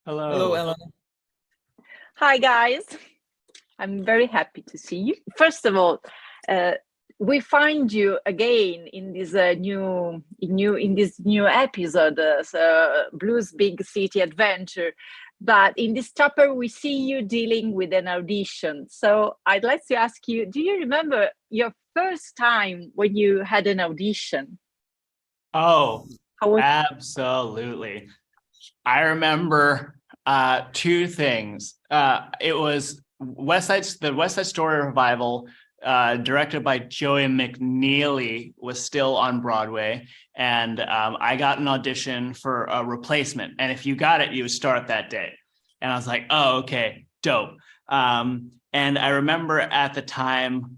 Hello, Hello. Ellen. Hi, guys. I'm very happy to see you. First of all, uh, we find you again in this new episode, Blues Big City Adventure. But in this chapter, we see you dealing with an audition. So I'd like to ask you: do you remember your first time when you had an audition? Oh, How was absolutely. I remember two things. It was the West Side Story revival, directed by Joey McNeely, was still on Broadway, and I got an audition for a replacement. And if you got it, you would start that day. And I was like, oh, okay, dope. And I remember at the time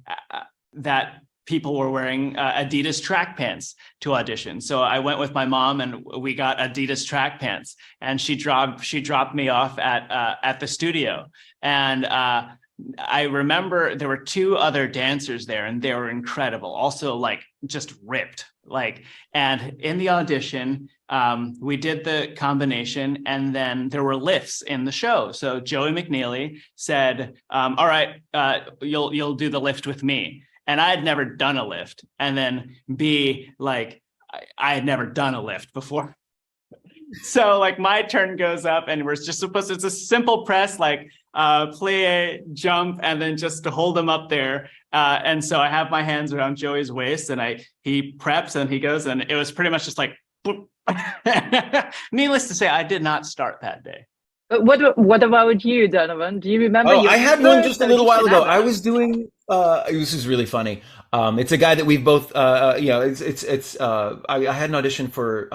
that people were wearing Adidas track pants to audition. So I went with my mom and we got Adidas track pants, and she dropped me off at the studio. And I remember there were two other dancers there, and they were incredible. Also, like, just ripped. And in the audition, we did the combination, and then there were lifts in the show. So Joey McNeely said, all right, you'll do the lift with me. And I had never done a lift. And then B, I had never done a lift before. So my turn goes up, and we're just supposed to, it's a simple press, plie, jump, and then just to hold him up there. And so I have my hands around Joey's waist, and he preps and he goes, and it was pretty much just like, boop. Needless to say, I did not start that day. But what about you, Donovan? Do you remember? Oh, your I had one just a little while audition ago. ever? I was doing. This is really funny. It's a guy that we've both. I had an audition for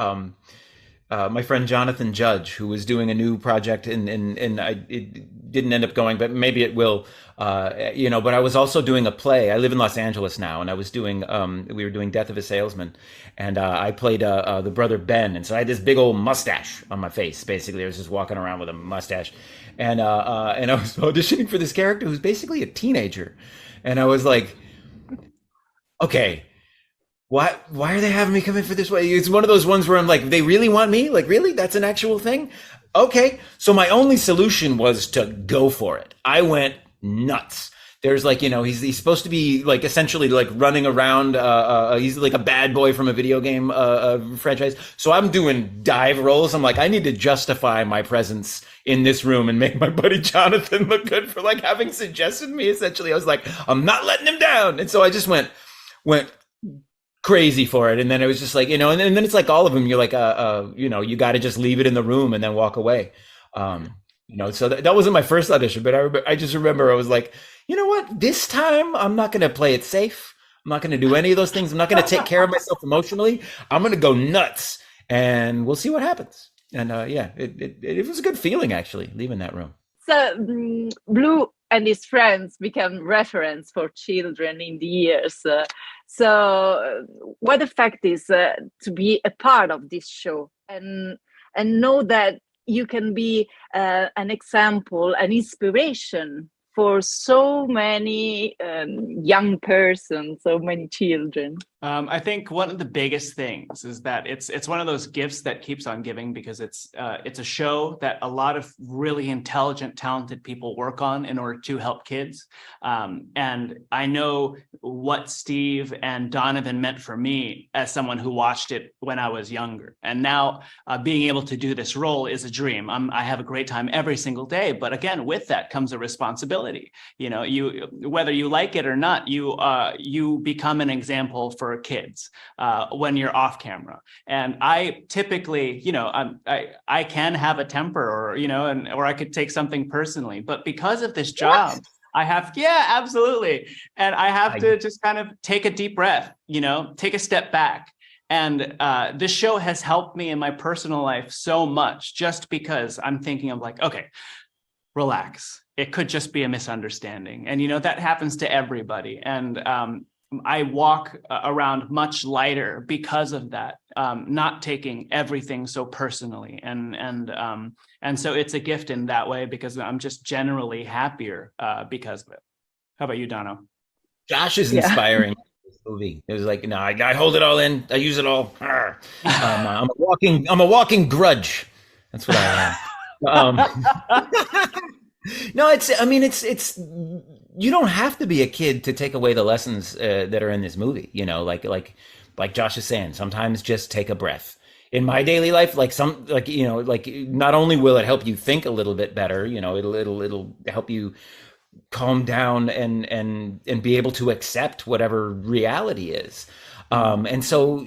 my friend Jonathan Judge, who was doing a new project, and it didn't end up going, but maybe it will. But I was also doing a play. I live in Los Angeles now, and I was doing. We were doing Death of a Salesman, and I played the brother Ben, and so I had this big old mustache on my face. Basically, I was just walking around with a mustache, and I was auditioning for this character who's basically a teenager, and I was like, okay. Why are they having me come in for this way? It's one of those ones where I'm like, they really want me? Like, really? That's an actual thing? Okay. So my only solution was to go for it. I went nuts. There's he's supposed to be essentially running around. He's like a bad boy from a video game franchise. So I'm doing dive rolls. I'm like, I need to justify my presence in this room and make my buddy Jonathan look good for having suggested me. Essentially, I was like, I'm not letting him down. And so I just went crazy for it. And then it was just and then it's like all of them, you're like, you got to just leave it in the room and then walk away. So that wasn't my first audition, but I just remember I was like, you know what, this time I'm not going to play it safe. I'm not going to do any of those things. I'm not going to take care of myself emotionally. I'm going to go nuts, and we'll see what happens. And it was a good feeling, actually, leaving that room. So Blue and his friends become reference for children in the years. So what effect is to be a part of this show and know that you can be an example, an inspiration for so many young persons, so many children? I think one of the biggest things is that it's one of those gifts that keeps on giving, because it's a show that a lot of really intelligent, talented people work on in order to help kids. And I know what Steve and Donovan meant for me as someone who watched it when I was younger. And now being able to do this role is a dream. I have a great time every single day. But again, with that comes a responsibility. You whether you like it or not, you become an example for kids when you're off camera. And I typically, I can have a temper, or I could take something personally, but because of this job, I have, absolutely. And I have to just kind of take a deep breath, take a step back. And this show has helped me in my personal life so much, just because I'm thinking of okay, relax. It could just be a misunderstanding. And, that happens to everybody. And I walk around much lighter because of that, not taking everything so personally. And so it's a gift in that way, because I'm just generally happier because of it. How about you, Dono? Josh is inspiring. This movie. It was no, I hold it all in. I use it all. I'm a walking grudge. That's what I am. Um, no, it's you don't have to be a kid to take away the lessons that are in this movie. Like Josh is saying, sometimes just take a breath. In my daily life, not only will it help you think a little bit better, it'll help you calm down and be able to accept whatever reality is. And so,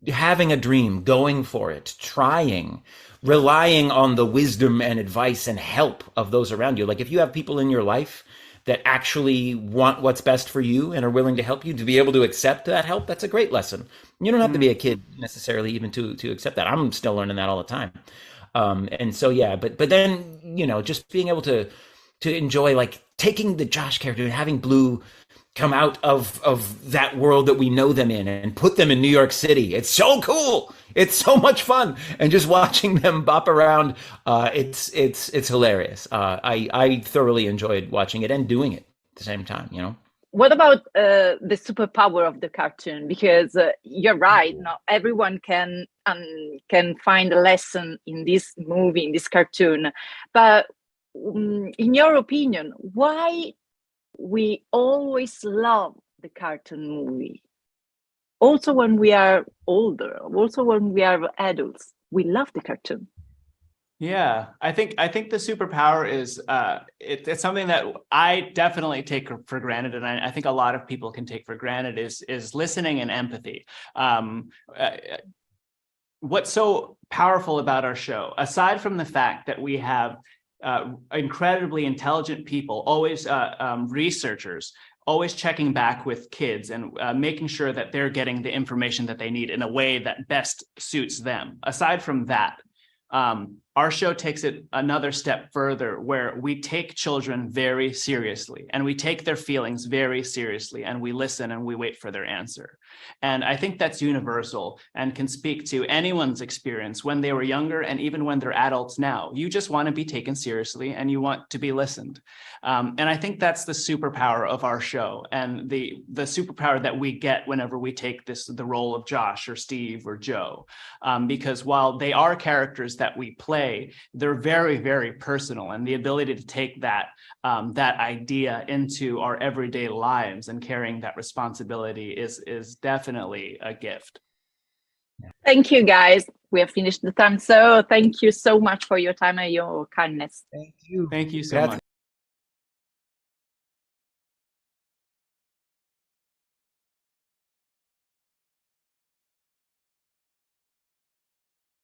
having a dream, going for it, trying, relying on the wisdom and advice and help of those around you. Like if you have people in your life that actually want what's best for you and are willing to help you, to be able to accept that help, that's a great lesson. You don't have to be a kid necessarily even to accept that. I'm still learning that all the time. And so, yeah, but then, just being able to enjoy, like taking the Josh character and having Blue come out of that world that we know them in and put them in New York City. It's so cool. It's so much fun. And just watching them bop around, it's hilarious. I thoroughly enjoyed watching it and doing it at the same time, What about the superpower of the cartoon? Because you're right, not everyone can find a lesson in this movie, in this cartoon. But in your opinion, why we always love the cartoon movie? Also when we are older, also when we are adults, we love the cartoon. Yeah, I think the superpower is it's something that I definitely take for granted, and I think a lot of people can take for granted is listening and empathy. What's so powerful about our show, aside from the fact that we have incredibly intelligent people, always researchers, always checking back with kids and making sure that they're getting the information that they need in a way that best suits them. Aside from that, our show takes it another step further, where we take children very seriously and we take their feelings very seriously, and we listen and we wait for their answer. And I think that's universal and can speak to anyone's experience when they were younger and even when they're adults now. You just want to be taken seriously and you want to be listened. And I think that's the superpower of our show, and the superpower that we get whenever we take the role of Josh or Steve or Joe, because while they are characters that we play, they're very, very personal, and the ability to take that idea into our everyday lives and carrying that responsibility is definitely a gift. Thank you, guys. We have finished the time, so thank you so much for your time and your kindness. Thank you. Thank you so much.